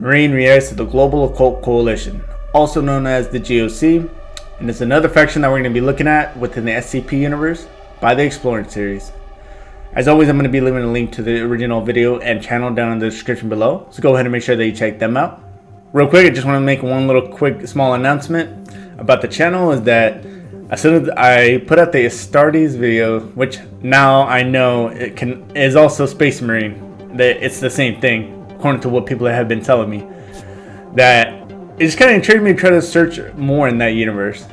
Marine reacts to the Global Occult Coalition, also known as the GOC, and it's another faction that we're going to be looking at within the SCP universe by the Exploring series. As always, I'm going to be leaving a link to the original video and channel down in the description below, so go ahead and make sure that you check them out. Real quick, I just want to make one little quick small announcement about the channel, is that as soon as I put out the Astartes video, which now I know is also Space Marine, that it's the same thing, according to what people have been telling me, that it just kind of intrigued me to try to search more in that universe.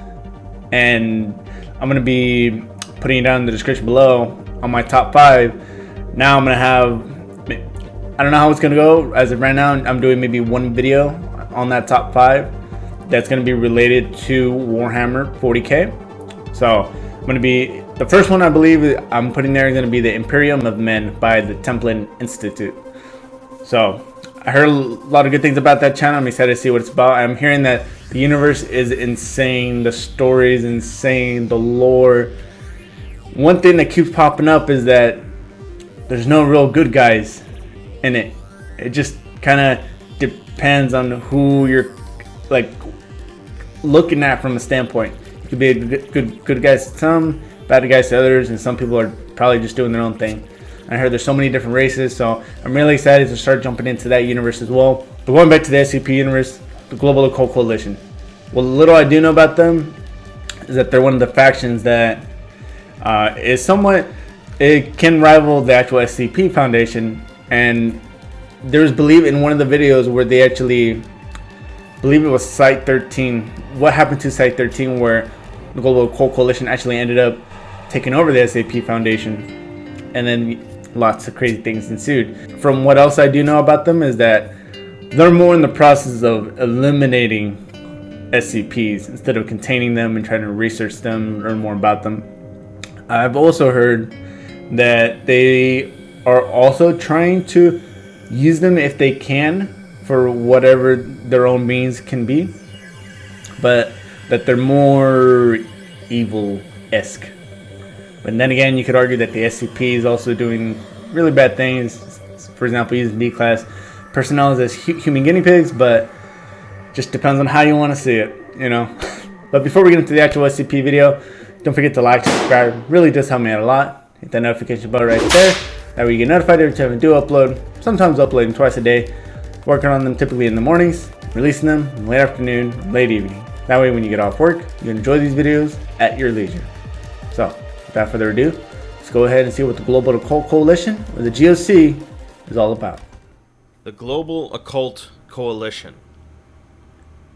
And I'm going to be putting it down in the description below on my top 5. Now I'm going to have, I don't know how it's going to go. As of right now, I'm doing maybe one video on that top 5 that's going to be related to Warhammer 40k. So I'm going to be, the first one I believe I'm putting there is going to be the Imperium of Man by the Templin Institute. So I heard a lot of good things about that channel. I'm excited to see what it's about. I'm hearing that the universe is insane, the story is insane, the lore. One thing that keeps popping up is that there's no real good guys in it. It just kind of depends on who you're like looking at from a standpoint. You could be a good guys to some, bad guys to others, and some people are probably just doing their own thing. I heard there's so many different races, so I'm really excited to start jumping into that universe as well. But going back to the SCP universe, the Global Occult Coalition. What little I do know about them is that they're one of the factions that is somewhat, it can rival the actual SCP Foundation. And there's believe in one of the videos where they actually, believe it was Site 13, what happened to Site 13, where the Global Occult Coalition actually ended up taking over the SCP Foundation, and then lots of crazy things ensued. From what else I do know about them is that they're more in the process of eliminating SCPs instead of containing them and trying to research them, learn more about them. I've also heard that they are also trying to use them if they can for whatever their own means can be, but that they're more evil-esque. But then again, you could argue that the SCP is also doing really bad things. For example, using D-class personnel as human guinea pigs, but just depends on how you want to see it, you know. But before we get into the actual SCP video, don't forget to like, subscribe. It really does help me out a lot. Hit that notification bell right there. That way you get notified every time I do upload. Sometimes uploading twice a day. Working on them typically in the mornings, releasing them in late afternoon, late evening. That way when you get off work, you enjoy these videos at your leisure. So, without further ado, let's go ahead and see what the Global Occult Coalition, or the GOC, is all about. The Global Occult Coalition.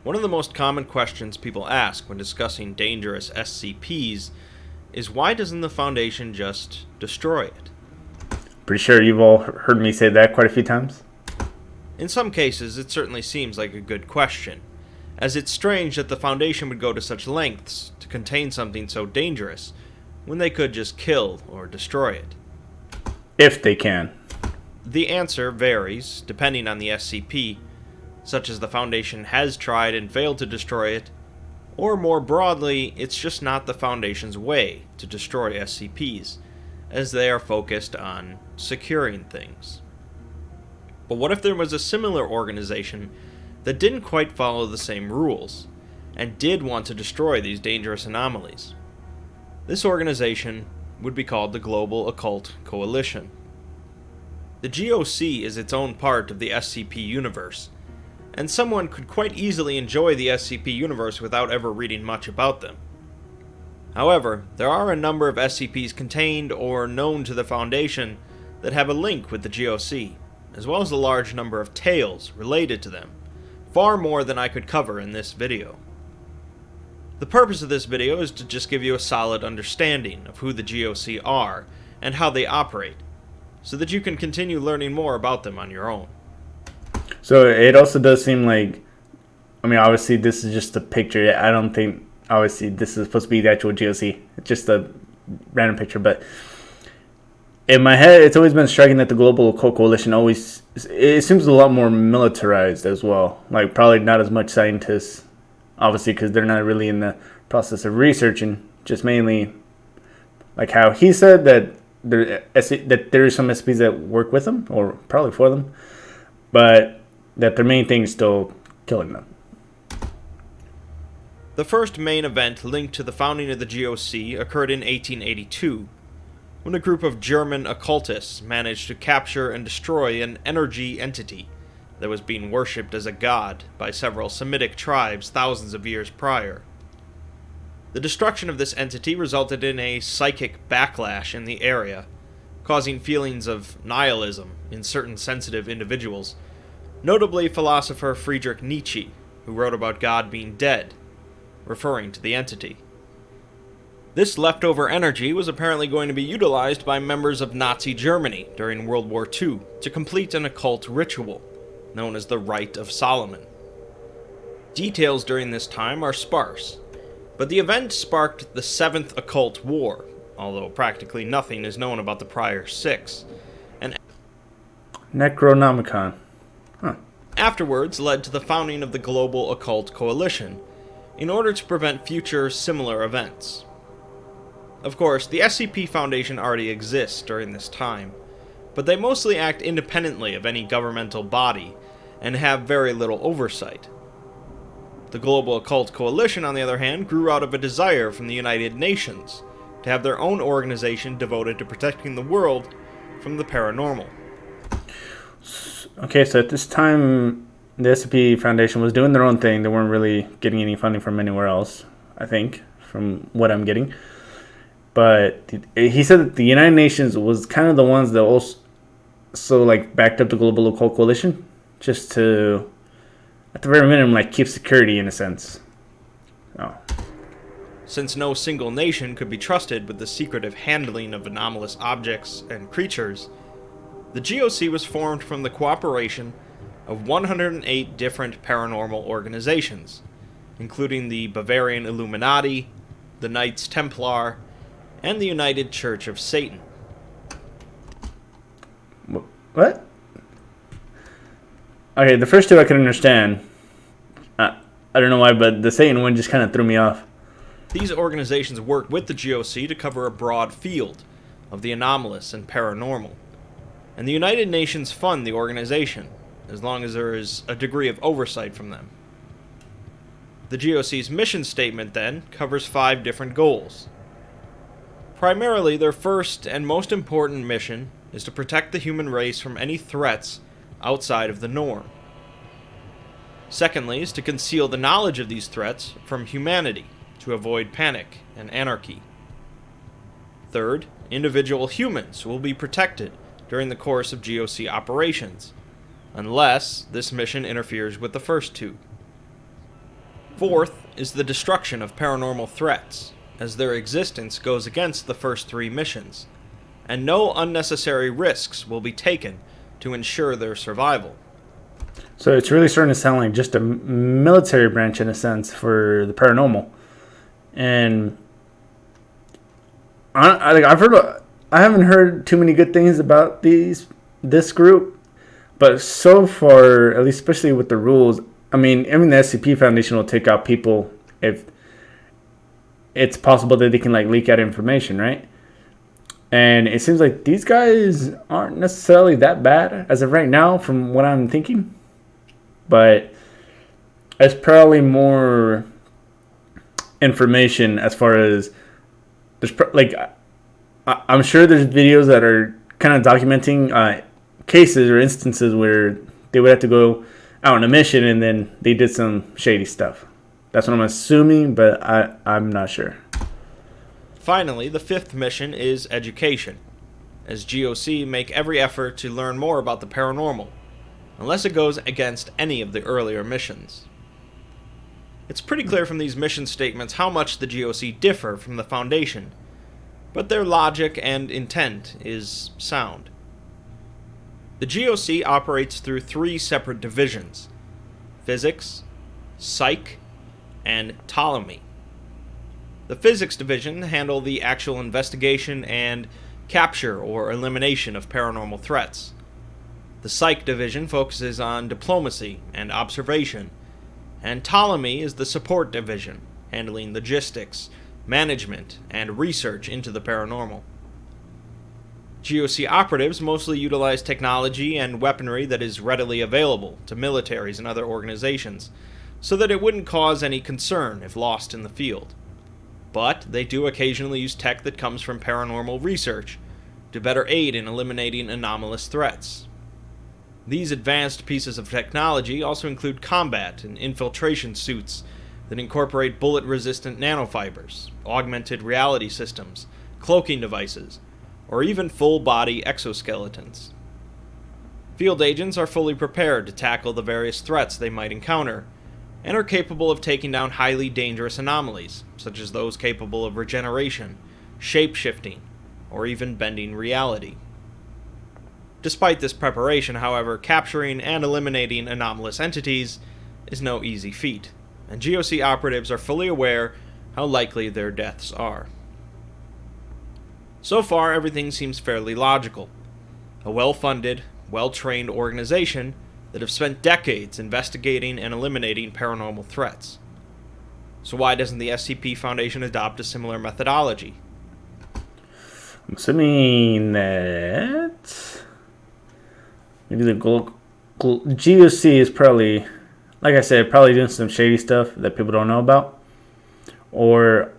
One of the most common questions people ask when discussing dangerous SCPs is, why doesn't the Foundation just destroy it? Pretty sure you've all heard me say that quite a few times. In some cases, it certainly seems like a good question, as it's strange that the Foundation would go to such lengths to contain something so dangerous when they could just kill or destroy it. If they can. The answer varies, depending on the SCP, such as the Foundation has tried and failed to destroy it, or more broadly, it's just not the Foundation's way to destroy SCPs, as they are focused on securing things. But what if there was a similar organization that didn't quite follow the same rules, and did want to destroy these dangerous anomalies? This organization would be called the Global Occult Coalition. The GOC is its own part of the SCP universe, and someone could quite easily enjoy the SCP universe without ever reading much about them. However, there are a number of SCPs contained or known to the Foundation that have a link with the GOC, as well as a large number of tales related to them, far more than I could cover in this video. The purpose of this video is to just give you a solid understanding of who the GOC are and how they operate, so that you can continue learning more about them on your own. So it also does seem like, I mean, obviously this is just a picture. I don't think, obviously, this is supposed to be the actual GOC. It's just a random picture, but in my head, it's always been striking that the Global Occult Coalition always, it seems a lot more militarized as well. Like, probably not as much scientists, obviously, because they're not really in the process of researching, just mainly, like how he said that there are some SCPs that work with them, or probably for them. But that their main thing is still killing them. The first main event linked to the founding of the GOC occurred in 1882, when a group of German occultists managed to capture and destroy an energy entity that was being worshipped as a god by several Semitic tribes thousands of years prior. The destruction of this entity resulted in a psychic backlash in the area, causing feelings of nihilism in certain sensitive individuals, notably philosopher Friedrich Nietzsche, who wrote about God being dead, referring to the entity. This leftover energy was apparently going to be utilized by members of Nazi Germany during World War II to complete an occult ritual known as the Rite of Solomon. Details during this time are sparse, but the event sparked the Seventh Occult War, although practically nothing is known about the prior 6, and Necronomicon. afterwards led to the founding of the Global Occult Coalition, in order to prevent future similar events. Of course, the SCP Foundation already exists during this time, but they mostly act independently of any governmental body and have very little oversight. The Global Occult Coalition, on the other hand, grew out of a desire from the United Nations to have their own organization devoted to protecting the world from the paranormal. Okay, so at this time, the SCP Foundation was doing their own thing. They weren't really getting any funding from anywhere else, I think, from what I'm getting. But he said that the United Nations was kind of the ones that also like backed up the Global Occult Coalition, just to, at the very minimum, like keep security in a sense. Oh. Since no single nation could be trusted with the secretive handling of anomalous objects and creatures, the GOC was formed from the cooperation of 108 different paranormal organizations, including the Bavarian Illuminati, the Knights Templar, and the United Church of Satan. What? Okay, the first two I can understand. I don't know why, but the Satan one just kind of threw me off. These organizations work with the GOC to cover a broad field of the anomalous and paranormal, and the United Nations fund the organization, as long as there is a degree of oversight from them. The GOC's mission statement, then, covers 5 different goals. Primarily, their first and most important mission is to protect the human race from any threats outside of the norm. Secondly is to conceal the knowledge of these threats from humanity to avoid panic and anarchy. Third, individual humans will be protected during the course of GOC operations, unless this mission interferes with the first 2. Fourth is the destruction of paranormal threats, as their existence goes against the first 3 missions, and no unnecessary risks will be taken to ensure their survival. So it's really starting to sound like just a military branch in a sense for the paranormal. And I haven't heard too many good things about this group, but so far, at least especially with the rules, I mean the SCP Foundation will take out people if it's possible that they can like leak out information, right? And it seems like these guys aren't necessarily that bad as of right now, from what I'm thinking. But it's probably more information as far as there's I'm sure there's videos that are kind of documenting cases or instances where they would have to go out on a mission and then they did some shady stuff. That's what I'm assuming, but I'm not sure. Finally, the 5th mission is education, as GOC make every effort to learn more about the paranormal, unless it goes against any of the earlier missions. It's pretty clear from these mission statements how much the GOC differ from the Foundation, but their logic and intent is sound. The GOC operates through 3 separate divisions: Physics, Psych, and Ptolemy. The Physics Division handle the actual investigation and capture or elimination of paranormal threats. The Psych Division focuses on diplomacy and observation, and Ptolemy is the Support Division, handling logistics, management, and research into the paranormal. GOC operatives mostly utilize technology and weaponry that is readily available to militaries and other organizations, so that it wouldn't cause any concern if lost in the field. But they do occasionally use tech that comes from paranormal research to better aid in eliminating anomalous threats. These advanced pieces of technology also include combat and infiltration suits that incorporate bullet-resistant nanofibers, augmented reality systems, cloaking devices, or even full-body exoskeletons. Field agents are fully prepared to tackle the various threats they might encounter, and are capable of taking down highly dangerous anomalies, such as those capable of regeneration, shape-shifting, or even bending reality. Despite this preparation, however, capturing and eliminating anomalous entities is no easy feat, and GOC operatives are fully aware how likely their deaths are. So far, everything seems fairly logical. A well-funded, well-trained organization that have spent decades investigating and eliminating paranormal threats. So why doesn't the SCP Foundation adopt a similar methodology? I'm assuming that maybe the GOC is probably, like I said, probably doing some shady stuff that people don't know about, or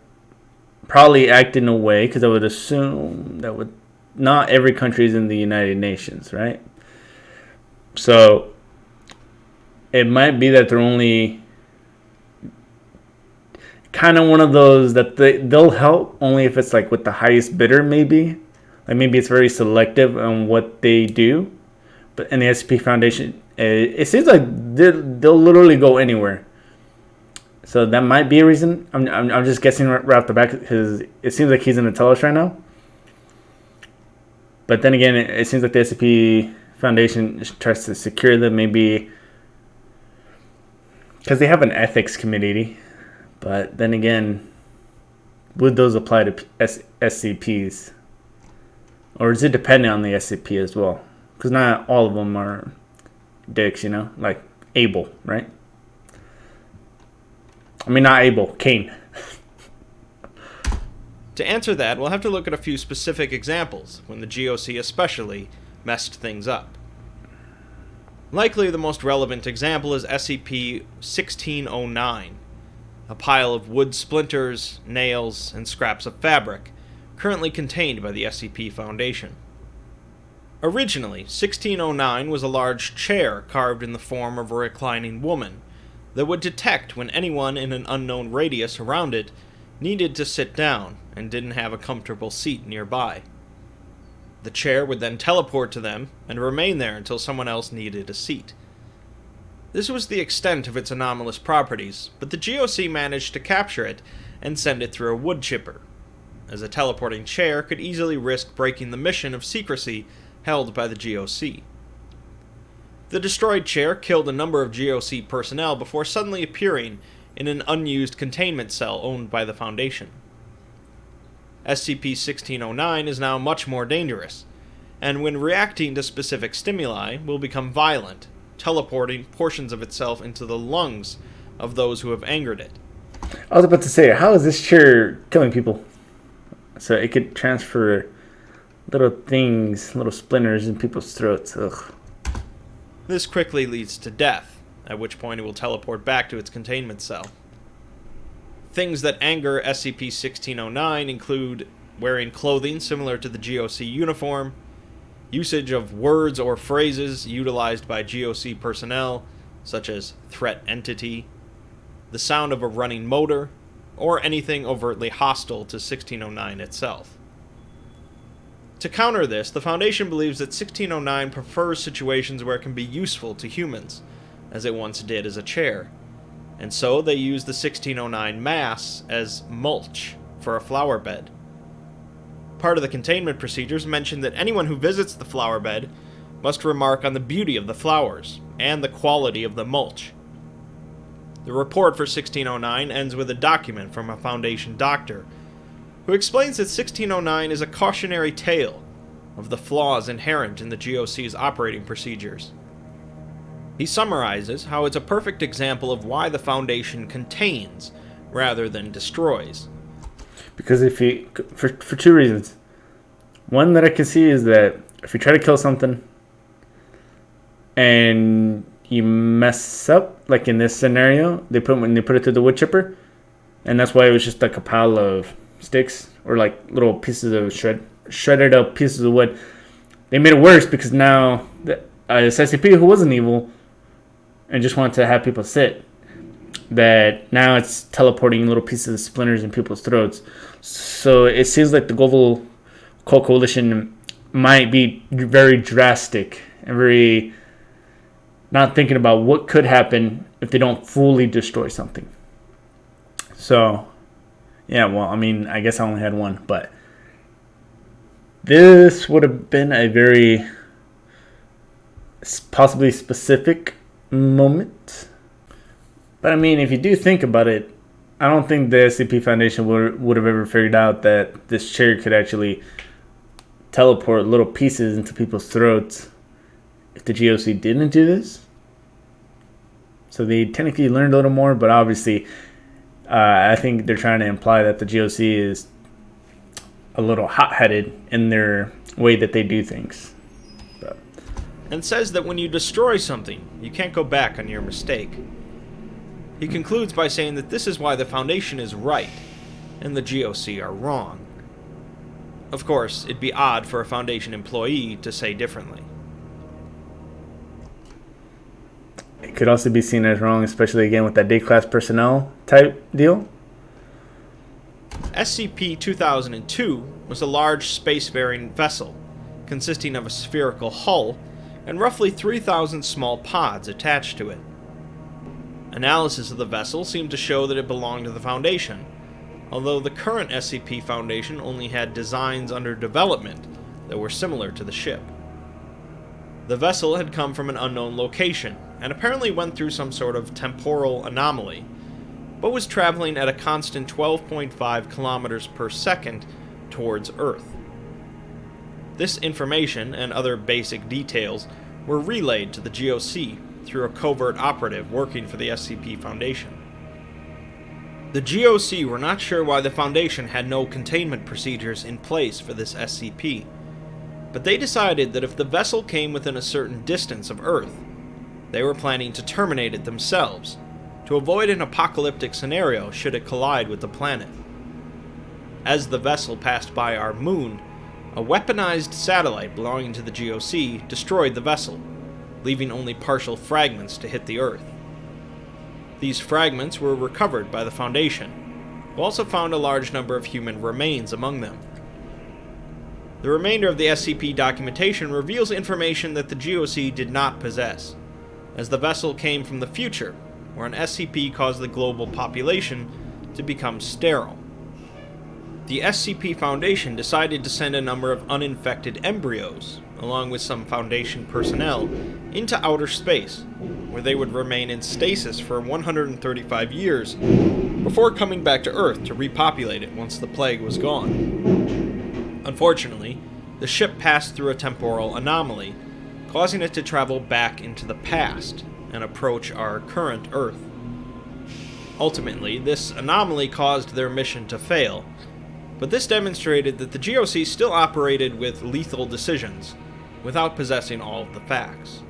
probably act in a way, because I would assume that not every country is in the United Nations, right? So it might be that they're only kind of one of those that they'll help only if it's like with the highest bidder, maybe. Like maybe it's very selective on what they do. But in the SCP Foundation, it seems like they'll literally go anywhere. So that might be a reason. I'm just guessing right off the back because it seems like he's in the tell us right now. But then again, it seems like the SCP Foundation tries to secure them, maybe because they have an ethics committee. But then again, would those apply to SCPs? Or is it dependent on the SCP as well? Because not all of them are dicks, like Abel, right? I mean, not Abel, Cain. To answer that, we'll have to look at a few specific examples, when the GOC especially messed things up. Likely the most relevant example is SCP-1609, a pile of wood splinters, nails, and scraps of fabric, currently contained by the SCP Foundation. Originally, 1609 was a large chair carved in the form of a reclining woman that would detect when anyone in an unknown radius around it needed to sit down and didn't have a comfortable seat nearby. The chair would then teleport to them and remain there until someone else needed a seat. This was the extent of its anomalous properties, but the GOC managed to capture it and send it through a wood chipper, as a teleporting chair could easily risk breaking the mission of secrecy held by the GOC. The destroyed chair killed a number of GOC personnel before suddenly appearing in an unused containment cell owned by the Foundation. SCP-1609 is now much more dangerous, and when reacting to specific stimuli, will become violent, teleporting portions of itself into the lungs of those who have angered it. I was about to say, how is this chair killing people? So it could transfer little things, little splinters in people's throats. Ugh. This quickly leads to death, at which point it will teleport back to its containment cell. Things that anger SCP-1609 include wearing clothing similar to the GOC uniform, usage of words or phrases utilized by GOC personnel, such as threat entity, the sound of a running motor, or anything overtly hostile to 1609 itself. To counter this, the Foundation believes that 1609 prefers situations where it can be useful to humans, as it once did as a chair, and so they use the 1609 mass as mulch for a flower bed. Part of the containment procedures mention that anyone who visits the flower bed must remark on the beauty of the flowers and the quality of the mulch. The report for 1609 ends with a document from a Foundation doctor who explains that 1609 is a cautionary tale of the flaws inherent in the GOC's operating procedures. He summarizes how it's a perfect example of why the Foundation contains rather than destroys. Because for two reasons. One that I can see is that if you try to kill something and you mess up, like in this scenario, when they put it through the wood chipper, and that's why it was just like a pile of sticks or like little pieces of shredded up pieces of wood. They made it worse because now this SCP, who wasn't evil and just wanted to have people sit, that now it's teleporting little pieces of splinters in people's throats. So it seems like the global Occult Coalition might be very drastic and very not thinking about what could happen if they don't fully destroy something. So, yeah, well, I mean, I guess I only had one, but this would have been a very possibly specific moment. But I mean, if you do think about it, I don't think the SCP Foundation would have ever figured out that this chair could actually teleport little pieces into people's throats if the GOC didn't do this. So they technically learned a little more, but obviously I think they're trying to imply that the GOC is a little hot-headed in their way that they do things. But. And says that when you destroy something, you can't go back on your mistake. He concludes by saying that this is why the Foundation is right, and the GOC are wrong. Of course, it'd be odd for a Foundation employee to say differently. It could also be seen as wrong, especially again with that day-class personnel type deal. SCP-2002 was a large spacefaring vessel, consisting of a spherical hull and roughly 3,000 small pods attached to it. Analysis of the vessel seemed to show that it belonged to the Foundation, although the current SCP Foundation only had designs under development that were similar to the ship. The vessel had come from an unknown location, and apparently went through some sort of temporal anomaly, but was traveling at a constant 12.5 kilometers per second towards Earth. This information and other basic details were relayed to the GOC through a covert operative working for the SCP Foundation. The GOC were not sure why the Foundation had no containment procedures in place for this SCP, but they decided that if the vessel came within a certain distance of Earth, they were planning to terminate it themselves, to avoid an apocalyptic scenario should it collide with the planet. As the vessel passed by our moon, a weaponized satellite belonging to the GOC destroyed the vessel, leaving only partial fragments to hit the Earth. These fragments were recovered by the Foundation, who also found a large number of human remains among them. The remainder of the SCP documentation reveals information that the GOC did not possess, as the vessel came from the future, where an SCP caused the global population to become sterile. The SCP Foundation decided to send a number of uninfected embryos, along with some Foundation personnel, into outer space, where they would remain in stasis for 135 years, before coming back to Earth to repopulate it once the plague was gone. Unfortunately, the ship passed through a temporal anomaly, causing it to travel back into the past and approach our current Earth. Ultimately, this anomaly caused their mission to fail, but this demonstrated that the GOC still operated with lethal decisions, without possessing all of the facts.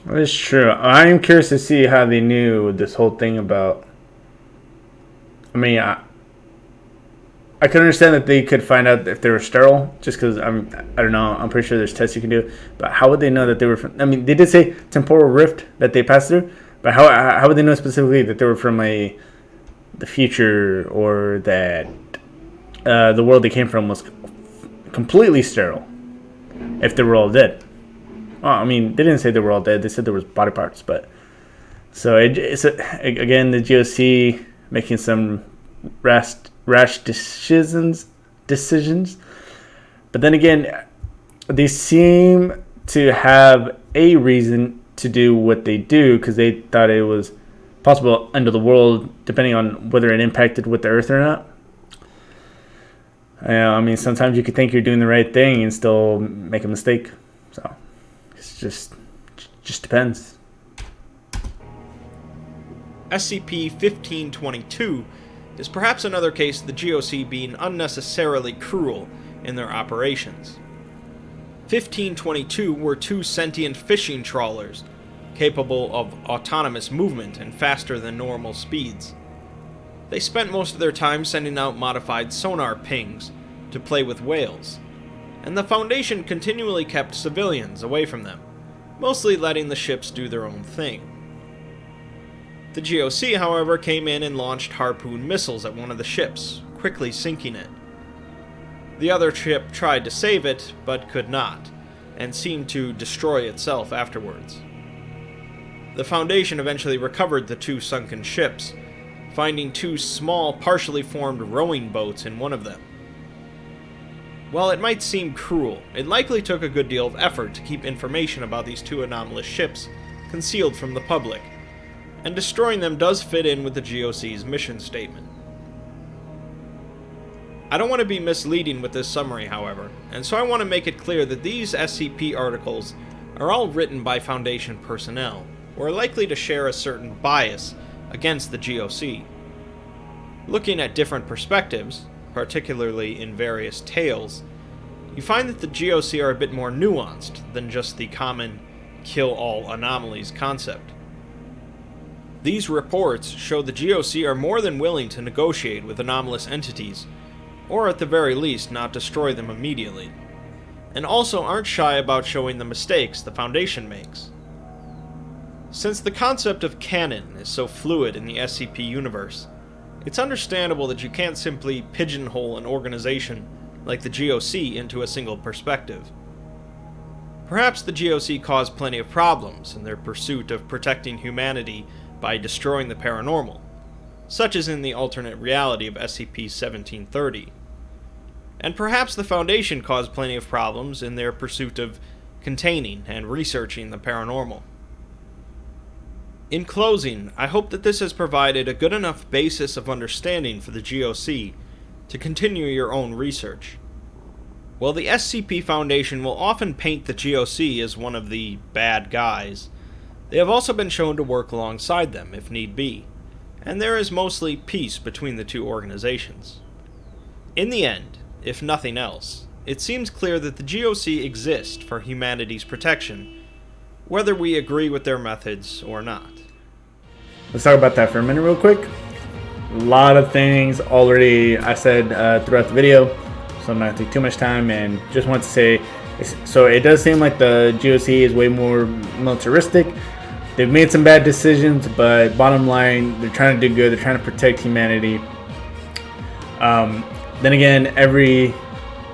That's true. I am curious to see how they knew this whole thing about... I mean, I could understand that they could find out if they were sterile, just because I don't know. I'm pretty sure there's tests you can do. But how would they know that they were from? I mean, they did say temporal rift that they passed through, but how would they know specifically that they were from the future, or that the world they came from was completely sterile if they were all dead? Well, I mean, they didn't say they were all dead. They said there was body parts, but so it's again the GOC making some rash decisions, but then again, they seem to have a reason to do what they do, because they thought it was possible under the world, depending on whether it impacted with the Earth or not. I mean, sometimes you could think you're doing the right thing and still make a mistake. So it's just depends. SCP-1522 is perhaps another case of the GOC being unnecessarily cruel in their operations. 1522 were 2 sentient fishing trawlers, capable of autonomous movement and faster than normal speeds. They spent most of their time sending out modified sonar pings to play with whales, and the Foundation continually kept civilians away from them, mostly letting the ships do their own thing. The GOC, however, came in and launched harpoon missiles at one of the ships, quickly sinking it. The other ship tried to save it, but could not, and seemed to destroy itself afterwards. The Foundation eventually recovered the 2 sunken ships, finding 2 small, partially formed rowing boats in one of them. While it might seem cruel, it likely took a good deal of effort to keep information about these 2 anomalous ships concealed from the public, and destroying them does fit in with the GOC's mission statement. I don't want to be misleading with this summary, however, and so I want to make it clear that these SCP articles are all written by Foundation personnel, who are likely to share a certain bias against the GOC. Looking at different perspectives, particularly in various tales, you find that the GOC are a bit more nuanced than just the common kill-all anomalies concept. These reports show the GOC are more than willing to negotiate with anomalous entities, or at the very least not destroy them immediately, and also aren't shy about showing the mistakes the Foundation makes. Since the concept of canon is so fluid in the SCP universe, it's understandable that you can't simply pigeonhole an organization like the GOC into a single perspective. Perhaps the GOC caused plenty of problems in their pursuit of protecting humanity by destroying the paranormal, such as in the alternate reality of SCP-1730. And perhaps the Foundation caused plenty of problems in their pursuit of containing and researching the paranormal. In closing, I hope that this has provided a good enough basis of understanding for the GOC to continue your own research. While the SCP Foundation will often paint the GOC as one of the bad guys, they have also been shown to work alongside them if need be, and there is mostly peace between the 2 organizations. In the end, if nothing else, it seems clear that the GOC exist for humanity's protection, whether we agree with their methods or not. Let's talk about that for a minute real quick. A lot of things already I said throughout the video, so I'm not going to take too much time, and just want to say, so it does seem like the GOC is way more militaristic. They've made some bad decisions, but bottom line, they're trying to do good. They're trying to protect humanity. Then again, every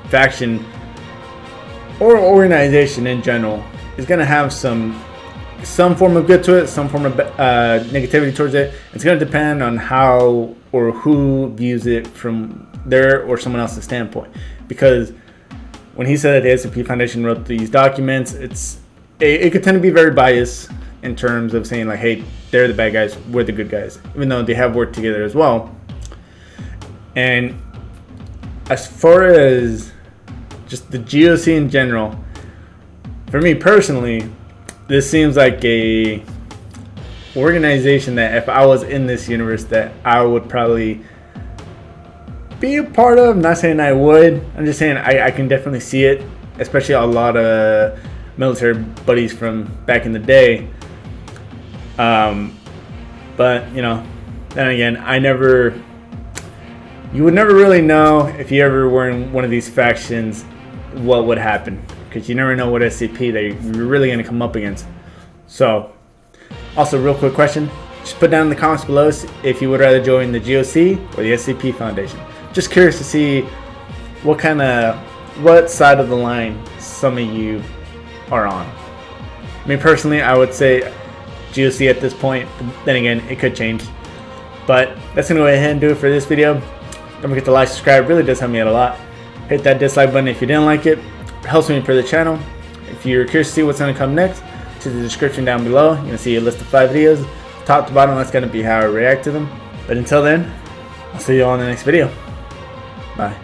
faction or organization in general is going to have some form of good to it, some form of negativity towards it. It's going to depend on how or who views it from their or someone else's standpoint. Because when he said that the SCP Foundation wrote these documents, it could tend to be very biased in terms of saying like, hey, they're the bad guys, we're the good guys, even though they have worked together as well. And as far as just the GOC in general, for me personally, this seems like a organization that if I was in this universe that I would probably be a part of. I'm not saying I would, I'm just saying I can definitely see it, especially a lot of military buddies from back in the day. But you know, then again, you would never really know if you ever were in one of these factions what would happen, because you never know what SCP that you're really going to come up against. So, also real quick question, just put down in the comments below if you would rather join the GOC or the SCP Foundation. Just curious to see what side of the line some of you are on. I mean, personally, I would say GOC at this point. Then again, it could change. But that's going to go ahead and do it for this video. Don't forget to like, subscribe. It really does help me out a lot. Hit that dislike button if you didn't like it. It helps me for the channel. If you're curious to see what's going to come next, to the description down below. You're going to see a list of 5 videos. Top to bottom, that's going to be how I react to them. But until then, I'll see you all in the next video. Bye.